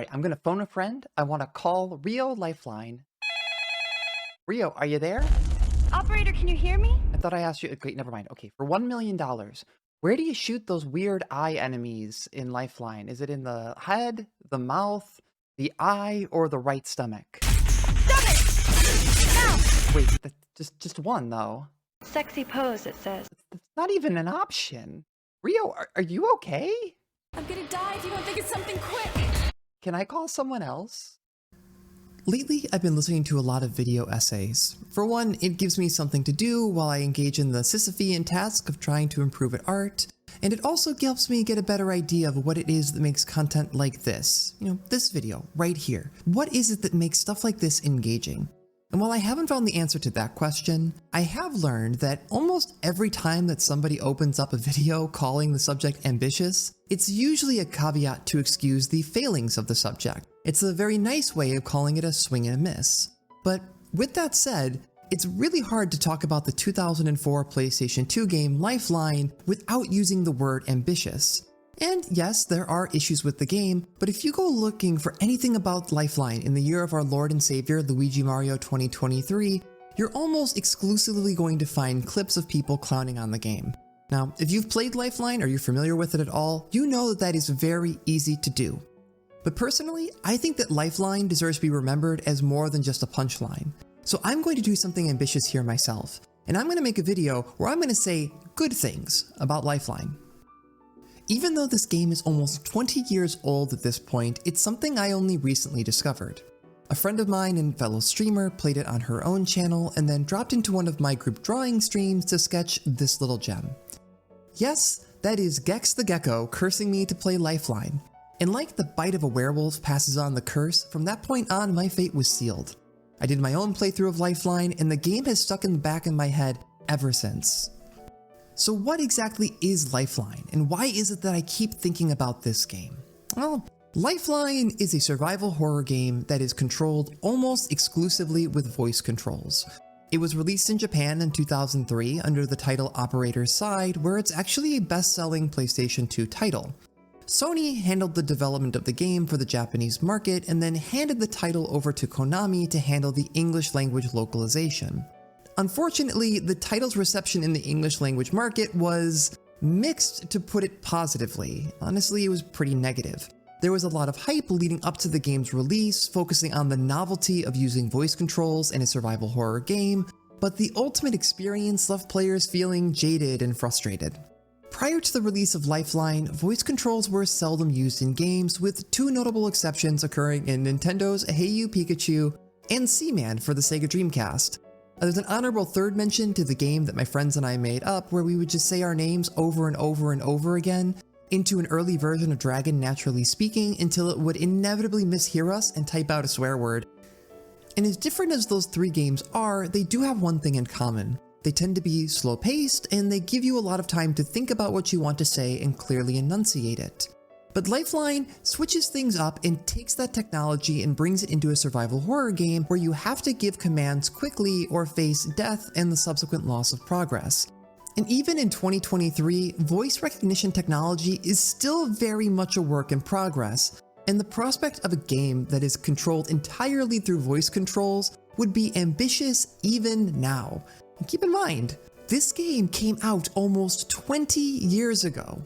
All right, I'm gonna phone a friend. I want to call Rio Lifeline. Rio, are you there? Operator, can you hear me? I thought I asked you. Okay, never mind. Okay, for $1 million, where do you shoot those weird eye enemies in Lifeline? Is it in the head, the mouth, the eye, or the right stomach? Stomach! Now! Wait, just one though. Sexy pose, it says. That's not even an option. Rio, are you okay? I'm gonna die if you don't think it's something quick. Can I call someone else? Lately, I've been listening to a lot of video essays. For one, it gives me something to do while I engage in the Sisyphean task of trying to improve at art, and it also helps me get a better idea of what it is that makes content like this. This video, right here. What is it that makes stuff like this engaging? And while I haven't found the answer to that question, I have learned that almost every time that somebody opens up a video calling the subject ambitious, it's usually a caveat to excuse the failings of the subject. It's a very nice way of calling it a swing and a miss. But with that said, it's really hard to talk about the 2004 PlayStation 2 game Lifeline without using the word ambitious. And yes, there are issues with the game, but if you go looking for anything about Lifeline in the year of our Lord and Savior Luigi Mario 2023, you're almost exclusively going to find clips of people clowning on the game. Now, if you've played Lifeline or you're familiar with it at all, you know that that is very easy to do. But personally, I think that Lifeline deserves to be remembered as more than just a punchline. So I'm going to do something ambitious here myself, and I'm going to make a video where I'm going to say good things about Lifeline. Even though this game is almost 20 years old at this point, it's something I only recently discovered. A friend of mine and fellow streamer played it on her own channel and then dropped into one of my group drawing streams to sketch this little gem. Yes, that is Gex the Gecko cursing me to play Lifeline. And like the bite of a werewolf passes on the curse, from that point on my fate was sealed. I did my own playthrough of Lifeline and the game has stuck in the back of my head ever since. So what exactly is Lifeline, and why is it that I keep thinking about this game? Well, Lifeline is a survival horror game that is controlled almost exclusively with voice controls. It was released in Japan in 2003 under the title Operator's Side, where it's actually a best-selling PlayStation 2 title. Sony handled the development of the game for the Japanese market and then handed the title over to Konami to handle the English language localization. Unfortunately, the title's reception in the English language market was mixed, to put it positively. Honestly, it was pretty negative. There was a lot of hype leading up to the game's release, focusing on the novelty of using voice controls in a survival horror game, but the ultimate experience left players feeling jaded and frustrated. Prior to the release of Lifeline, voice controls were seldom used in games, with two notable exceptions occurring in Nintendo's Hey You Pikachu and Seaman for the Sega Dreamcast. There's an honorable third mention to the game that my friends and I made up where we would just say our names over and over and over again into an early version of Dragon Naturally Speaking until it would inevitably mishear us and type out a swear word. And as different as those three games are, they do have one thing in common. They tend to be slow-paced and they give you a lot of time to think about what you want to say and clearly enunciate it. But Lifeline switches things up and takes that technology and brings it into a survival horror game where you have to give commands quickly or face death and the subsequent loss of progress. And even in 2023, voice recognition technology is still very much a work in progress, and the prospect of a game that is controlled entirely through voice controls would be ambitious even now. And keep in mind, this game came out almost 20 years ago.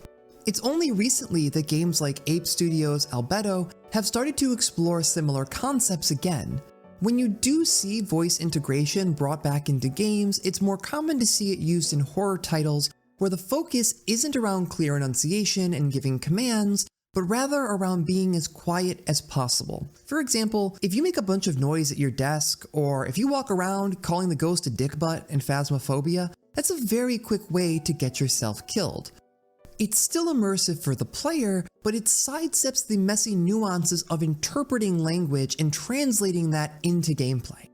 It's only recently that games like Ape Studios' Albedo have started to explore similar concepts again. When you do see voice integration brought back into games, it's more common to see it used in horror titles where the focus isn't around clear enunciation and giving commands, but rather around being as quiet as possible. For example, if you make a bunch of noise at your desk, or if you walk around calling the ghost a dick butt in Phasmophobia, that's a very quick way to get yourself killed. It's still immersive for the player, but it sidesteps the messy nuances of interpreting language and translating that into gameplay.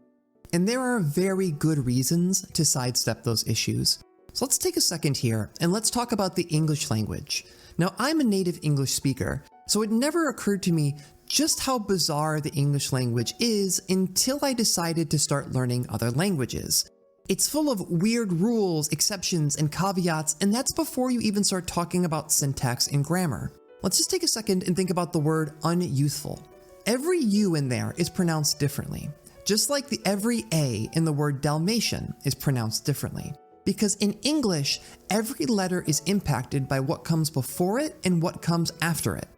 And there are very good reasons to sidestep those issues. So let's take a second here and let's talk about the English language. Now, I'm a native English speaker, so it never occurred to me just how bizarre the English language is until I decided to start learning other languages. It's full of weird rules, exceptions, and caveats, and that's before you even start talking about syntax and grammar. Let's just take a second and think about the word unyouthful. every U in there is pronounced differently, just like every A in the word Dalmatian is pronounced differently. Because in English, every letter is impacted by what comes before it and what comes after it.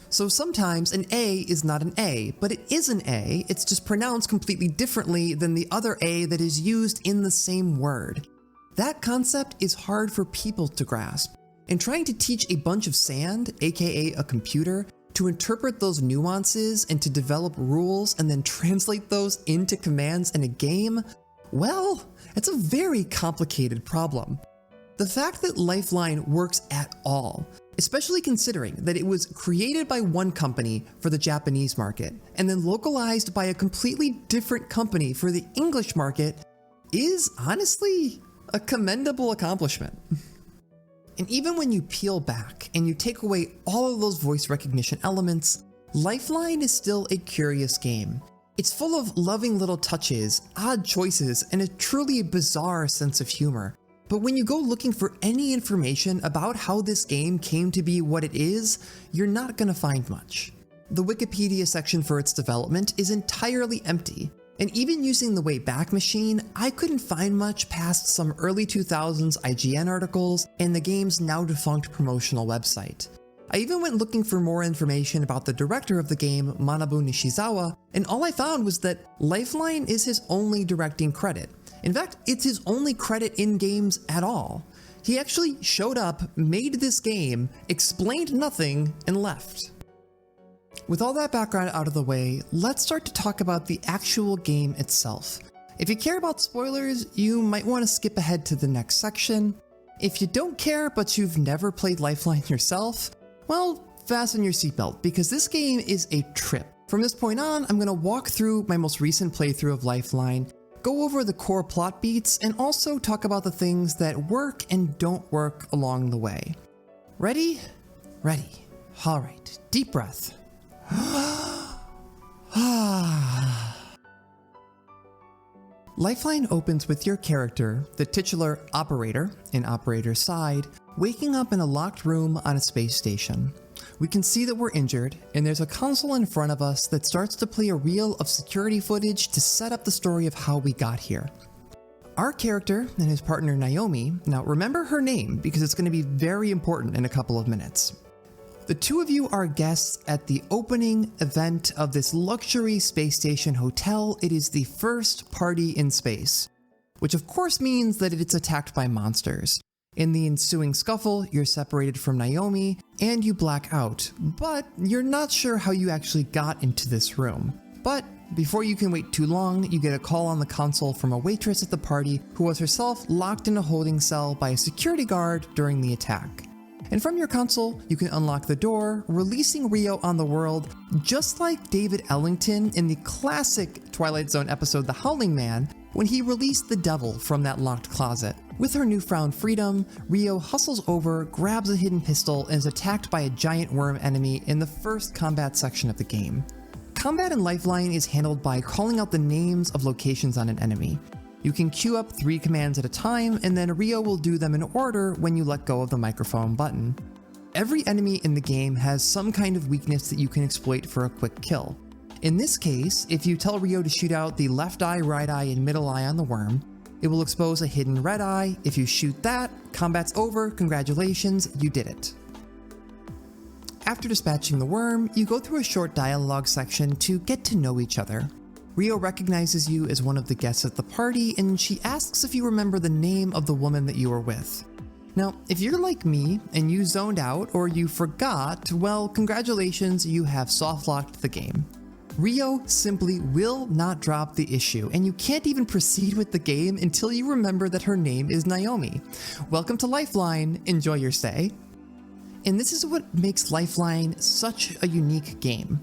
So sometimes an A is not an A, but it is an A, it's just pronounced completely differently than the other A that is used in the same word. That concept is hard for people to grasp, and trying to teach a bunch of sand, aka a computer, to interpret those nuances and to develop rules and then translate those into commands in a game, well, it's a very complicated problem. The fact that Lifeline works at all, especially considering that it was created by one company for the Japanese market and then localized by a completely different company for the English market, is honestly a commendable accomplishment. And even when you peel back and you take away all of those voice recognition elements, Lifeline is still a curious game. It's full of loving little touches, odd choices, and a truly bizarre sense of humor. But when you go looking for any information about how this game came to be what it is, you're not gonna find much. The Wikipedia section for its development is entirely empty, and even using the Wayback Machine, I couldn't find much past some early 2000s IGN articles and the game's now defunct promotional website. I even went looking for more information about the director of the game, Manabu Nishizawa, and all I found was that Lifeline is his only directing credit. In fact, it's his only credit in games at all. He actually showed up, made this game, explained nothing, and left. With all that background out of the way, let's start to talk about the actual game itself. If you care about spoilers, you might want to skip ahead to the next section. If you don't care but you've never played Lifeline yourself, well, fasten your seatbelt because this game is a trip. From this point on, I'm going to walk through my most recent playthrough of Lifeline, go over the core plot beats, and also talk about the things that work and don't work along the way. Ready? Ready. All right, deep breath. Lifeline opens with your character, the titular operator, in operator's side, waking up in a locked room on a space station. We can see that we're injured, and there's a console in front of us that starts to play a reel of security footage to set up the story of how we got here. Our character and his partner Naomi, now remember her name because it's going to be very important in a couple of minutes. The two of you are guests at the opening event of this luxury space station hotel. It is the first party in space, which of course means that it's attacked by monsters. In the ensuing scuffle, you're separated from Naomi and you black out, but you're not sure how you actually got into this room. But before you can wait too long, you get a call on the console from a waitress at the party who was herself locked in a holding cell by a security guard during the attack. And from your console, you can unlock the door, releasing Rio on the world, just like David Ellington in the classic Twilight Zone episode The Howling Man, when he released the devil from that locked closet. With her newfound freedom, Rio hustles over, grabs a hidden pistol, and is attacked by a giant worm enemy in the first combat section of the game. Combat in Lifeline is handled by calling out the names of locations on an enemy. You can queue up 3 commands at a time, and then Rio will do them in order when you let go of the microphone button. Every enemy in the game has some kind of weakness that you can exploit for a quick kill. In this case, if you tell Rio to shoot out the left eye, right eye, and middle eye on the worm, it will expose a hidden red eye. If you shoot that, combat's over, congratulations, you did it. After dispatching the worm, you go through a short dialogue section to get to know each other. Rio recognizes you as one of the guests at the party, and she asks if you remember the name of the woman that you were with. Now, if you're like me and you zoned out or you forgot, well, congratulations, you have soft-locked the game. Rio simply will not drop the issue, and you can't even proceed with the game until you remember that her name is Naomi. Welcome to Lifeline, enjoy your stay. And this is what makes Lifeline such a unique game.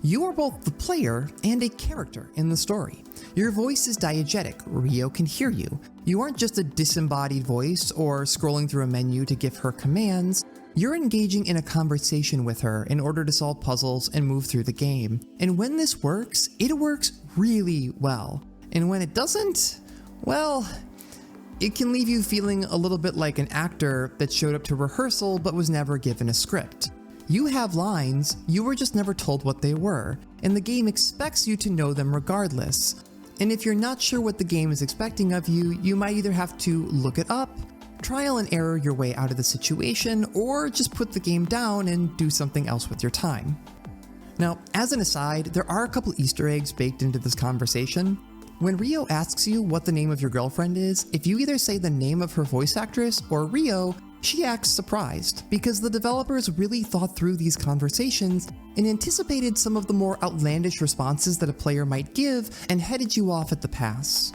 You are both the player and a character in the story. Your voice is diegetic, Rio can hear you. You aren't just a disembodied voice or scrolling through a menu to give her commands. You're engaging in a conversation with her in order to solve puzzles and move through the game. And when this works, it works really well. And when it doesn't, well, it can leave you feeling a little bit like an actor that showed up to rehearsal but was never given a script. You have lines, you were just never told what they were, and the game expects you to know them regardless. And if you're not sure what the game is expecting of you, you might either have to look it up, trial and error your way out of the situation, or just put the game down and do something else with your time. Now, as an aside, there are a couple Easter eggs baked into this conversation. When Rio asks you what the name of your girlfriend is, if you either say the name of her voice actress or Rio, she acts surprised, because the developers really thought through these conversations and anticipated some of the more outlandish responses that a player might give and headed you off at the pass.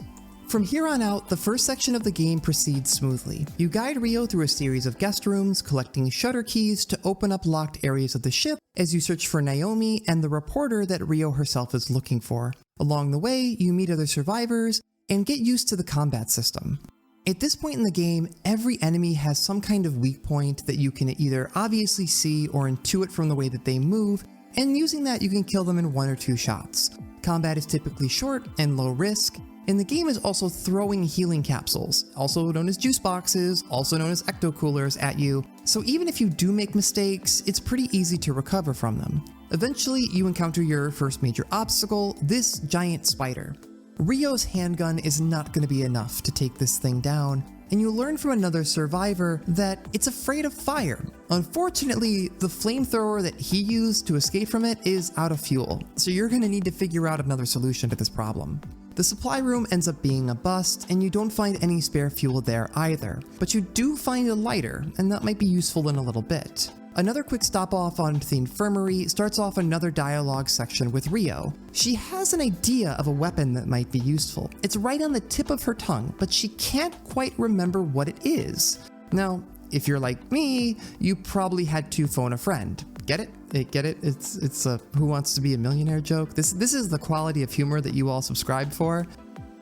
From here on out, the first section of the game proceeds smoothly. You guide Rio through a series of guest rooms, collecting shutter keys to open up locked areas of the ship as you search for Naomi and the reporter that Rio herself is looking for. Along the way, you meet other survivors and get used to the combat system. At this point in the game, every enemy has some kind of weak point that you can either obviously see or intuit from the way that they move, and using that you can kill them in 1 or 2 shots. Combat is typically short and low risk, and the game is also throwing healing capsules, also known as juice boxes, also known as ecto-coolers, at you, so even if you do make mistakes, it's pretty easy to recover from them. Eventually, you encounter your first major obstacle, this giant spider. Rio's handgun is not going to be enough to take this thing down, and you learn from another survivor that it's afraid of fire. Unfortunately, the flamethrower that he used to escape from it is out of fuel, so you're going to need to figure out another solution to this problem. The supply room ends up being a bust, and you don't find any spare fuel there either, but you do find a lighter, and that might be useful in a little bit. Another quick stop off onto the infirmary starts off another dialogue section with Rio. She has an idea of a weapon that might be useful. It's right on the tip of her tongue, but she can't quite remember what it is. Now, if you're like me, you probably had to phone a friend. Get it? Get it? It's a Who Wants to Be a Millionaire joke. This is the quality of humor that you all subscribe for,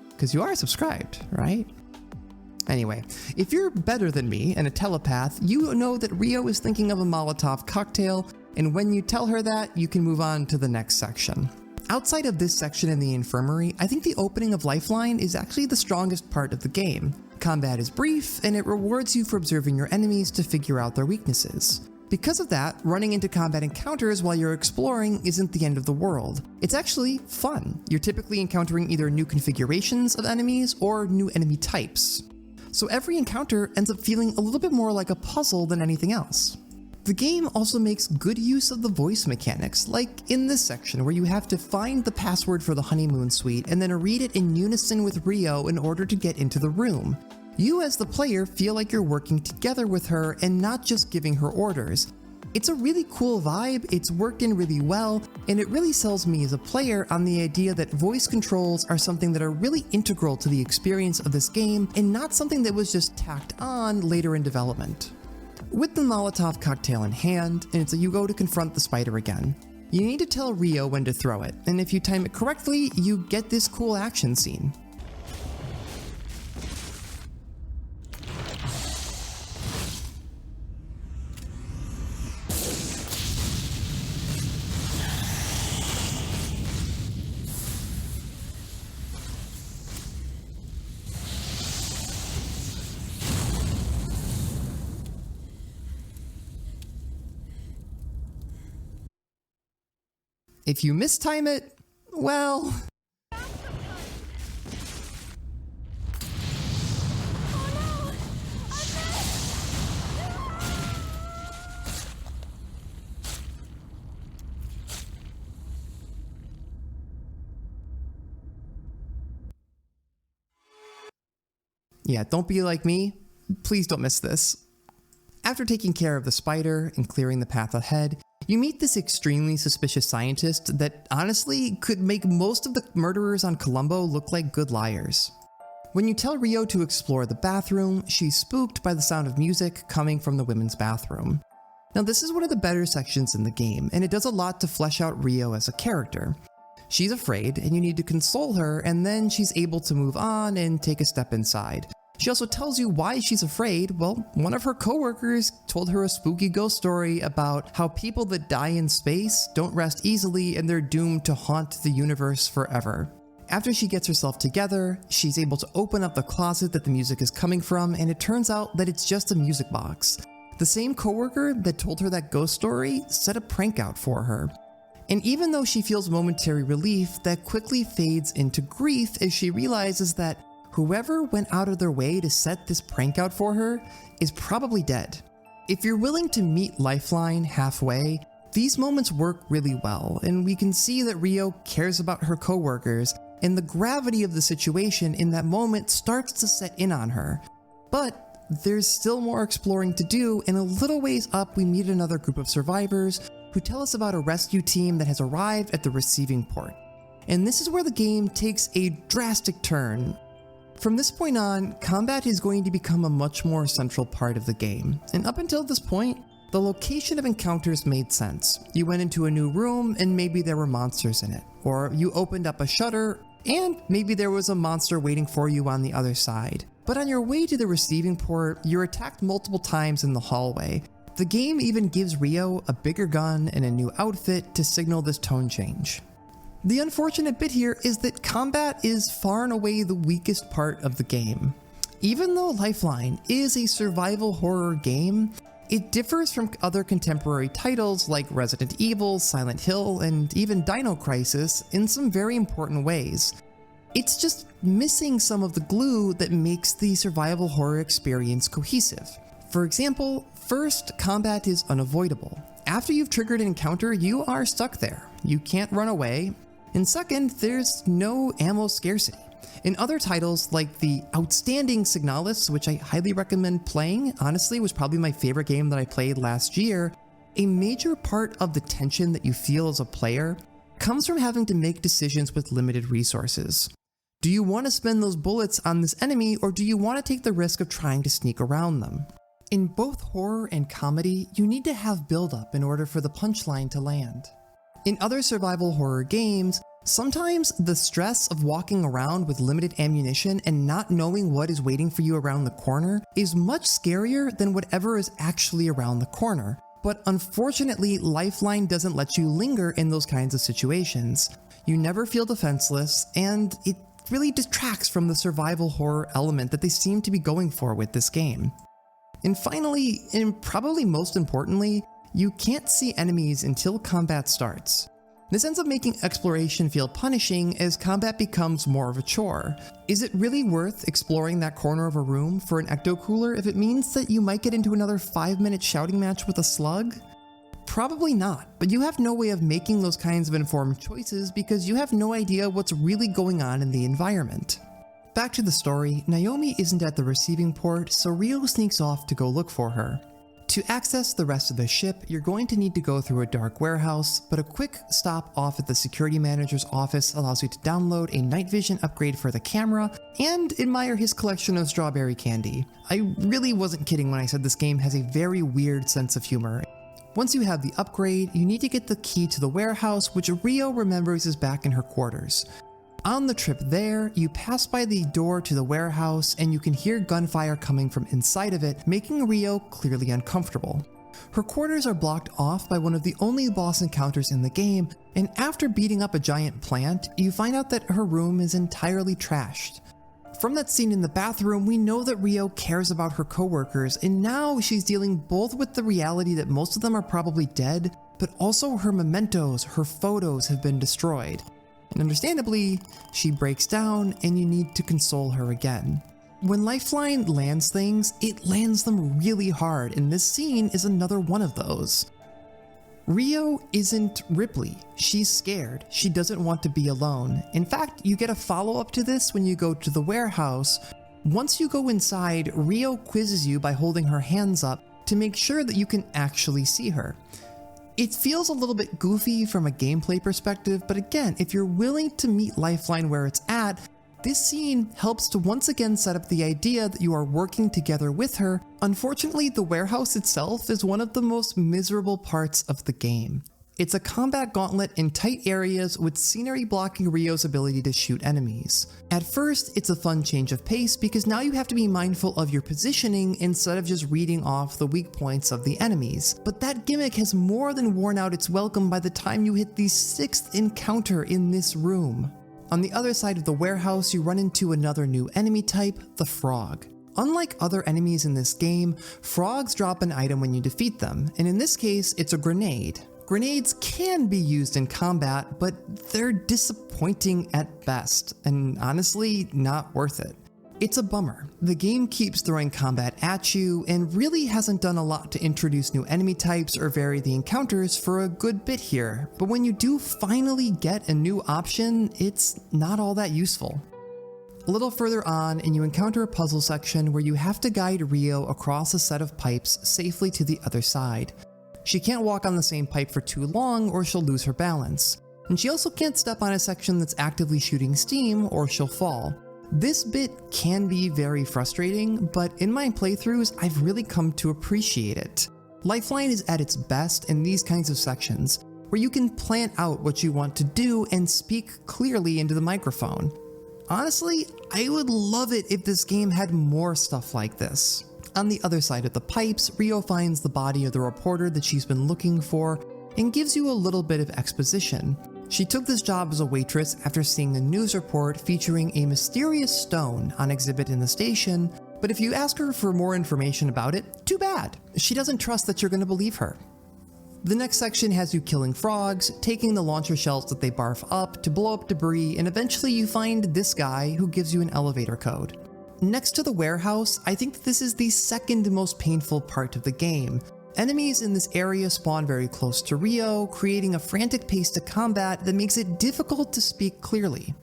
because you are subscribed, right? Anyway, if you're better than me and a telepath, you know that Rio is thinking of a Molotov cocktail, and when you tell her that, you can move on to the next section. Outside of this section in the infirmary, I think the opening of Lifeline is actually the strongest part of the game. Combat is brief, and it rewards you for observing your enemies to figure out their weaknesses. Because of that, running into combat encounters while you're exploring isn't the end of the world. It's actually fun. You're typically encountering either new configurations of enemies or new enemy types. So every encounter ends up feeling a little bit more like a puzzle than anything else. The game also makes good use of the voice mechanics, like in this section where you have to find the password for the honeymoon suite and then read it in unison with Rio in order to get into the room. You as the player feel like you're working together with her and not just giving her orders. It's a really cool vibe, it's worked in really well, and it really sells me as a player on the idea that voice controls are something that are really integral to the experience of this game and not something that was just tacked on later in development. With the Molotov cocktail in hand, and you go to confront the spider again. You need to tell Rio when to throw it, and if you time it correctly, you get this cool action scene. If you mistime it, well... Yeah, don't be like me. Please don't miss this. After taking care of the spider and clearing the path ahead, you meet this extremely suspicious scientist that honestly could make most of the murderers on Colombo look like good liars. When you tell Rio to explore the bathroom, she's spooked by the sound of music coming from the women's bathroom. Now this is one of the better sections in the game, and it does a lot to flesh out Rio as a character. She's afraid, and you need to console her, and then she's able to move on and take a step inside. She also tells you why she's afraid. Well, one of her coworkers told her a spooky ghost story about how people that die in space don't rest easily and they're doomed to haunt the universe forever. After she gets herself together, she's able to open up the closet that the music is coming from, and it turns out that it's just a music box. The same coworker that told her that ghost story set a prank out for her. And even though she feels momentary relief, that quickly fades into grief as she realizes that whoever went out of their way to set this prank out for her is probably dead. If you're willing to meet Lifeline halfway, these moments work really well, and we can see that Rio cares about her coworkers, and the gravity of the situation in that moment starts to set in on her. But there's still more exploring to do, and a little ways up we meet another group of survivors who tell us about a rescue team that has arrived at the receiving port. And this is where the game takes a drastic turn. From this point on, combat is going to become a much more central part of the game, and up until this point, the location of encounters made sense. You went into a new room and maybe there were monsters in it, or you opened up a shutter and maybe there was a monster waiting for you on the other side. But on your way to the receiving port, you're attacked multiple times in the hallway. The game even gives Rio a bigger gun and a new outfit to signal this tone change. The unfortunate bit here is that combat is far and away the weakest part of the game. Even though Lifeline is a survival horror game, it differs from other contemporary titles like Resident Evil, Silent Hill, and even Dino Crisis in some very important ways. It's just missing some of the glue that makes the survival horror experience cohesive. For example, first, combat is unavoidable. After you've triggered an encounter, you are stuck there. You can't run away. And second, there's no ammo scarcity. In other titles like the outstanding Signalis, which I highly recommend playing, honestly was probably my favorite game that I played last year, a major part of the tension that you feel as a player comes from having to make decisions with limited resources. Do you want to spend those bullets on this enemy, or do you want to take the risk of trying to sneak around them? In both horror and comedy, you need to have build-up in order for the punchline to land. In other survival horror games, sometimes the stress of walking around with limited ammunition and not knowing what is waiting for you around the corner is much scarier than whatever is actually around the corner. But unfortunately, Lifeline doesn't let you linger in those kinds of situations. You never feel defenseless, and it really detracts from the survival horror element that they seem to be going for with this game. And finally, and probably most importantly, you can't see enemies until combat starts. This ends up making exploration feel punishing as combat becomes more of a chore. Is it really worth exploring that corner of a room for an ecto cooler if it means that you might get into another 5-minute shouting match with a slug? Probably not, but you have no way of making those kinds of informed choices because you have no idea what's really going on in the environment. Back to the story, Naomi isn't at the receiving port, so Rio sneaks off to go look for her. To access the rest of the ship, you're going to need to go through a dark warehouse, but a quick stop off at the security manager's office allows you to download a night vision upgrade for the camera and admire his collection of strawberry candy. I really wasn't kidding when I said this game has a very weird sense of humor. Once you have the upgrade, you need to get the key to the warehouse, which Rio remembers is back in her quarters. On the trip there, you pass by the door to the warehouse and you can hear gunfire coming from inside of it, making Rio clearly uncomfortable. Her quarters are blocked off by one of the only boss encounters in the game, and after beating up a giant plant, you find out that her room is entirely trashed. From that scene in the bathroom, we know that Rio cares about her coworkers, and now she's dealing both with the reality that most of them are probably dead, but also her mementos, her photos have been destroyed. And understandably, she breaks down and you need to console her again. When Lifeline lands things, it lands them really hard, and this scene is another one of those. Rio isn't Ripley. She's scared. She doesn't want to be alone. In fact, you get a follow-up to this when you go to the warehouse. Once you go inside, Rio quizzes you by holding her hands up to make sure that you can actually see her. It feels a little bit goofy from a gameplay perspective, but again, if you're willing to meet Lifeline where it's at, this scene helps to once again set up the idea that you are working together with her. Unfortunately, the warehouse itself is one of the most miserable parts of the game. It's a combat gauntlet in tight areas with scenery blocking Rio's ability to shoot enemies. At first, it's a fun change of pace because now you have to be mindful of your positioning instead of just reading off the weak points of the enemies. But that gimmick has more than worn out its welcome by the time you hit the 6th encounter in this room. On the other side of the warehouse, you run into another new enemy type, the frog. Unlike other enemies in this game, frogs drop an item when you defeat them, and in this case, it's a grenade. Grenades can be used in combat, but they're disappointing at best, and honestly, not worth it. It's a bummer. The game keeps throwing combat at you, and really hasn't done a lot to introduce new enemy types or vary the encounters for a good bit here, but when you do finally get a new option, it's not all that useful. A little further on, and you encounter a puzzle section where you have to guide Rio across a set of pipes safely to the other side. She can't walk on the same pipe for too long or she'll lose her balance. And she also can't step on a section that's actively shooting steam or she'll fall. This bit can be very frustrating, but in my playthroughs, I've really come to appreciate it. Lifeline is at its best in these kinds of sections, where you can plan out what you want to do and speak clearly into the microphone. Honestly, I would love it if this game had more stuff like this. On the other side of the pipes, Rio finds the body of the reporter that she's been looking for and gives you a little bit of exposition. She took this job as a waitress after seeing a news report featuring a mysterious stone on exhibit in the station, but if you ask her for more information about it, too bad. She doesn't trust that you're going to believe her. The next section has you killing frogs, taking the launcher shells that they barf up to blow up debris, and eventually you find this guy who gives you an elevator code. Next to the warehouse, I think that this is the second most painful part of the game. Enemies in this area spawn very close to Rio, creating a frantic pace to combat that makes it difficult to speak clearly.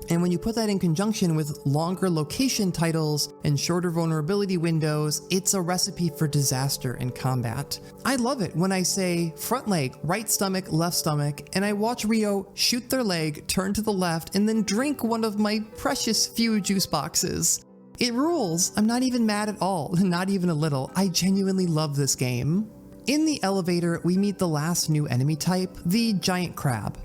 And when you put that in conjunction with longer location titles and shorter vulnerability windows, it's a recipe for disaster in combat. I love it when I say front leg, right stomach, left stomach, and I watch Rio shoot their leg, turn to the left, and then drink one of my precious few juice boxes. It rules. I'm not even mad at all, not even a little. I genuinely love this game. In the elevator, we meet the last new enemy type, the giant crab.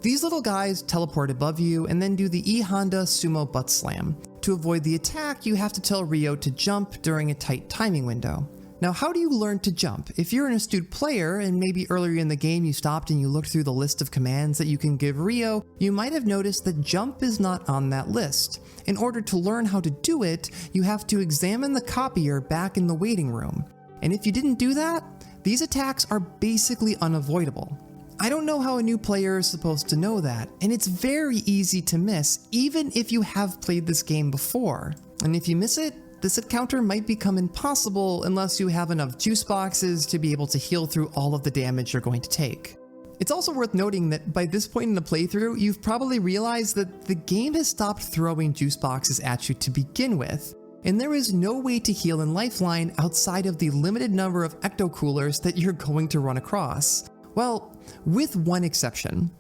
These little guys teleport above you and then do the E-Honda sumo butt slam. To avoid the attack, you have to tell Rio to jump during a tight timing window. Now, how do you learn to jump? If you're an astute player and maybe earlier in the game you stopped and you looked through the list of commands that you can give Rio, you might have noticed that jump is not on that list. In order to learn how to do it, you have to examine the copier back in the waiting room. And if you didn't do that, these attacks are basically unavoidable. I don't know how a new player is supposed to know that, and it's very easy to miss, even if you have played this game before. And if you miss it, this encounter might become impossible unless you have enough juice boxes to be able to heal through all of the damage you're going to take. It's also worth noting that by this point in the playthrough, you've probably realized that the game has stopped throwing juice boxes at you to begin with, and there is no way to heal in Lifeline outside of the limited number of ecto-coolers that you're going to run across. Well, with one exception.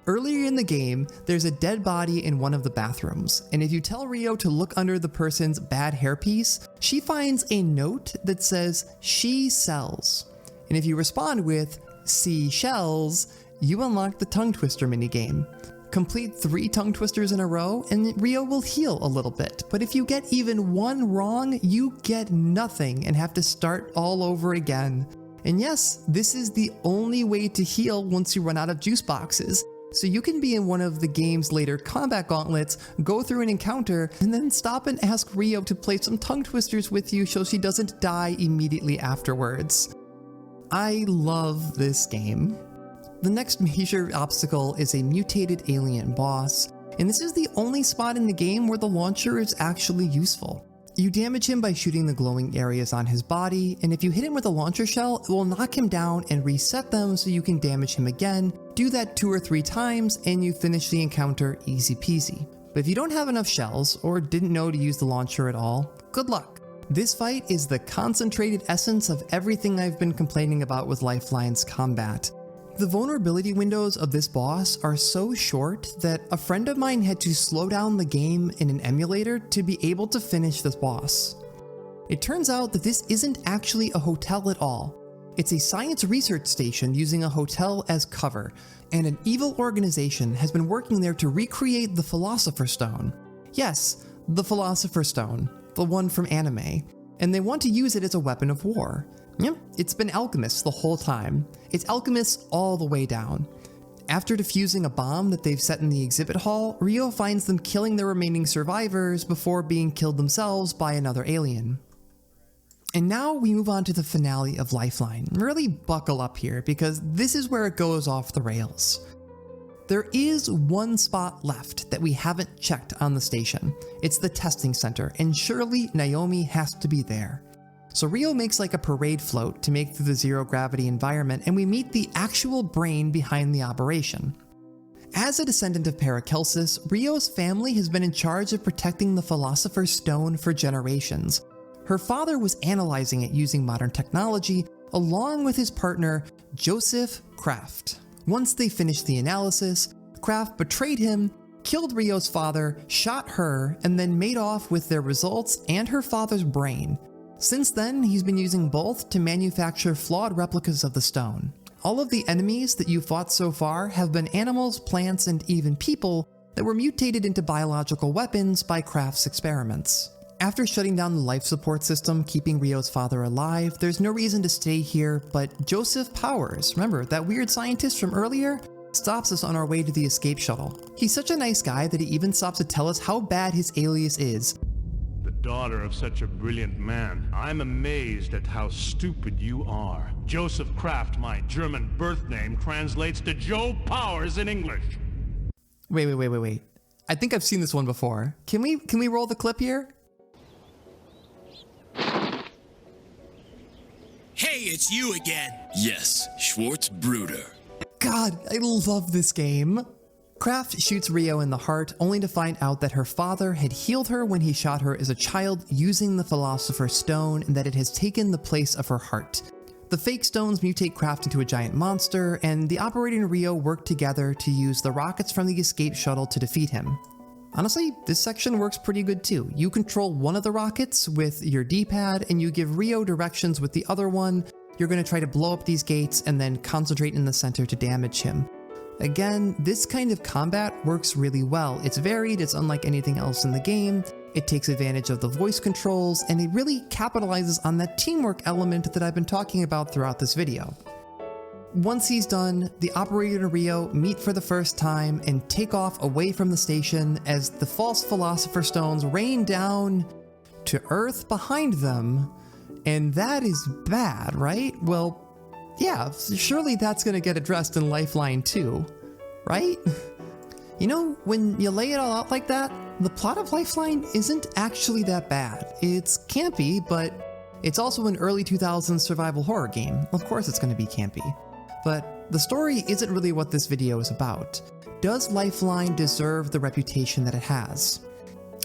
Earlier in the game, there's a dead body in one of the bathrooms, and if you tell Rio to look under the person's bad hairpiece, she finds a note that says, "She sells." And if you respond with, "See shells," you unlock the tongue twister minigame. Complete 3 tongue twisters in a row, and Rio will heal a little bit, but if you get even one wrong, you get nothing and have to start all over again. And yes, this is the only way to heal once you run out of juice boxes. So you can be in one of the game's later combat gauntlets, go through an encounter, and then stop and ask Rio to play some tongue twisters with you so she doesn't die immediately afterwards. I love this game. The next major obstacle is a mutated alien boss, and this is the only spot in the game where the launcher is actually useful. You damage him by shooting the glowing areas on his body, and if you hit him with a launcher shell, it will knock him down and reset them so you can damage him again. Do that 2 or 3 times and you finish the encounter easy peasy. But if you don't have enough shells or didn't know to use the launcher at all, good luck. This fight is the concentrated essence of everything I've been complaining about with Lifeline's combat. The vulnerability windows of this boss are so short that a friend of mine had to slow down the game in an emulator to be able to finish this boss. It turns out that this isn't actually a hotel at all. It's a science research station using a hotel as cover, and an evil organization has been working there to recreate the Philosopher's Stone. Yes, the Philosopher's Stone, the one from anime, and they want to use it as a weapon of war. Yep, it's been alchemists the whole time. It's alchemists all the way down. After defusing a bomb that they've set in the exhibit hall, Rio finds them killing the remaining survivors before being killed themselves by another alien. And now we move on to the finale of Lifeline. Really buckle up here, because this is where it goes off the rails. There is one spot left that we haven't checked on the station. It's the testing center, and surely Naomi has to be there. So Rio makes like a parade float to make through the zero gravity environment, and we meet the actual brain behind the operation. As a descendant of Paracelsus, Rio's family has been in charge of protecting the Philosopher's Stone for generations. Her father was analyzing it using modern technology, along with his partner, Joseph Kraft. Once they finished the analysis, Kraft betrayed him, killed Rio's father, shot her, and then made off with their results and her father's brain. Since then, he's been using both to manufacture flawed replicas of the stone. All of the enemies that you fought so far have been animals, plants, and even people that were mutated into biological weapons by Kraft's experiments. After shutting down the life support system keeping Rio's father alive, there's no reason to stay here, but Joseph Powers, remember that weird scientist from earlier, stops us on our way to the escape shuttle. He's such a nice guy that he even stops to tell us how bad his alias is. The daughter of such a brilliant man. I'm amazed at how stupid you are. Joseph Kraft, my German birth name, translates to Joe Powers in English. Wait. I think I've seen this one before. Can we roll the clip here? Hey, it's you again. Yes, Schwartz Bruder. God, I love this game. Kraft shoots Rio in the heart, only to find out that her father had healed her when he shot her as a child using the Philosopher's Stone, and that it has taken the place of her heart. The fake stones mutate Kraft into a giant monster, and the operator and Rio work together to use the rockets from the escape shuttle to defeat him. Honestly, this section works pretty good too. You control one of the rockets with your D-pad, and you give Rio directions with the other one. You're going to try to blow up these gates and then concentrate in the center to damage him. Again, this kind of combat works really well. It's varied, it's unlike anything else in the game, it takes advantage of the voice controls, and it really capitalizes on that teamwork element that I've been talking about throughout this video. Once he's done, the operator and Rio meet for the first time and take off away from the station as the false Philosopher's Stones rain down to Earth behind them, and that is bad, right? Well, yeah, surely that's gonna get addressed in Lifeline too, right? You know, when you lay it all out like that, the plot of Lifeline isn't actually that bad. It's campy, but it's also an early 2000s survival horror game. Of course it's gonna be campy. But the story isn't really what this video is about. Does Lifeline deserve the reputation that it has?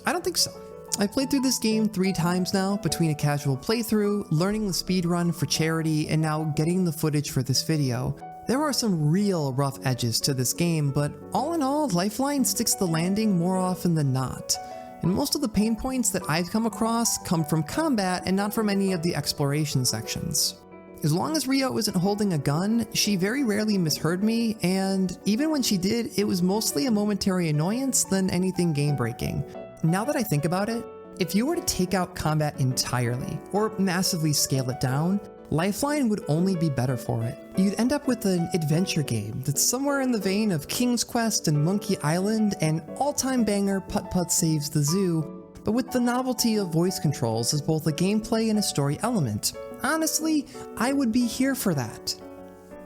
I don't think so. I've played through this game 3 times now, between a casual playthrough, learning the speedrun for charity, and now getting the footage for this video. There are some real rough edges to this game, but all in all, Lifeline sticks the landing more often than not. And most of the pain points that I've come across come from combat and not from any of the exploration sections. As long as Rio isn't holding a gun, she very rarely misheard me, and even when she did, it was mostly a momentary annoyance than anything game-breaking. Now that I think about it, if you were to take out combat entirely, or massively scale it down, Lifeline would only be better for it. You'd end up with an adventure game that's somewhere in the vein of King's Quest and Monkey Island and all-time banger Putt Putt Saves the Zoo, but with the novelty of voice controls as both a gameplay and a story element. Honestly, I would be here for that.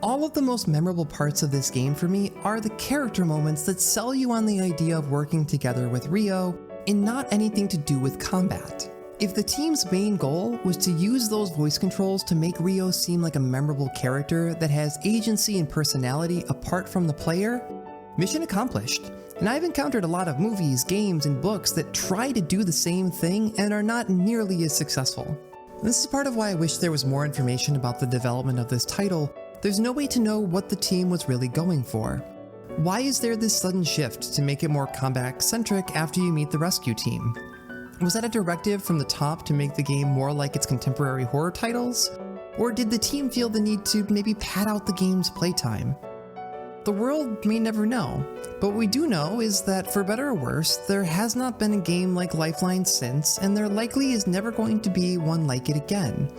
All of the most memorable parts of this game for me are the character moments that sell you on the idea of working together with Rio, and not anything to do with combat. If the team's main goal was to use those voice controls to make Rio seem like a memorable character that has agency and personality apart from the player, mission accomplished. And I've encountered a lot of movies, games, and books that try to do the same thing and are not nearly as successful. This is part of why I wish there was more information about the development of this title. There's no way to know what the team was really going for. Why is there this sudden shift to make it more combat-centric after you meet the rescue team? Was that a directive from the top to make the game more like its contemporary horror titles? Or did the team feel the need to maybe pad out the game's playtime? The world may never know, but what we do know is that for better or worse, there has not been a game like Lifeline since, and there likely is never going to be one like it again.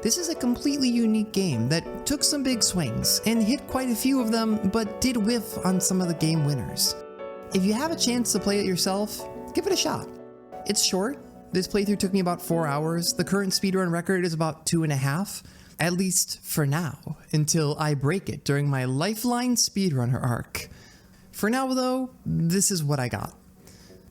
This is a completely unique game that took some big swings and hit quite a few of them, but did whiff on some of the game winners. If you have a chance to play it yourself, give it a shot. It's short. This playthrough took me about 4 hours. The current speedrun record is about 2.5, at least for now, until I break it during my Lifeline speedrunner arc. For now though, this is what I got.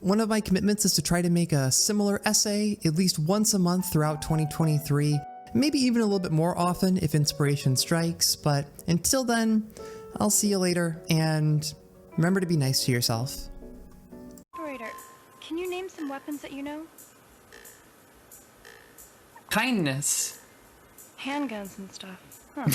One of my commitments is to try to make a similar essay at least once a month throughout 2023, maybe even a little bit more often if inspiration strikes, but until then, I'll see you later, and remember to be nice to yourself. Operator, can you name some weapons that you know? Kindness. Handguns and stuff. Huh.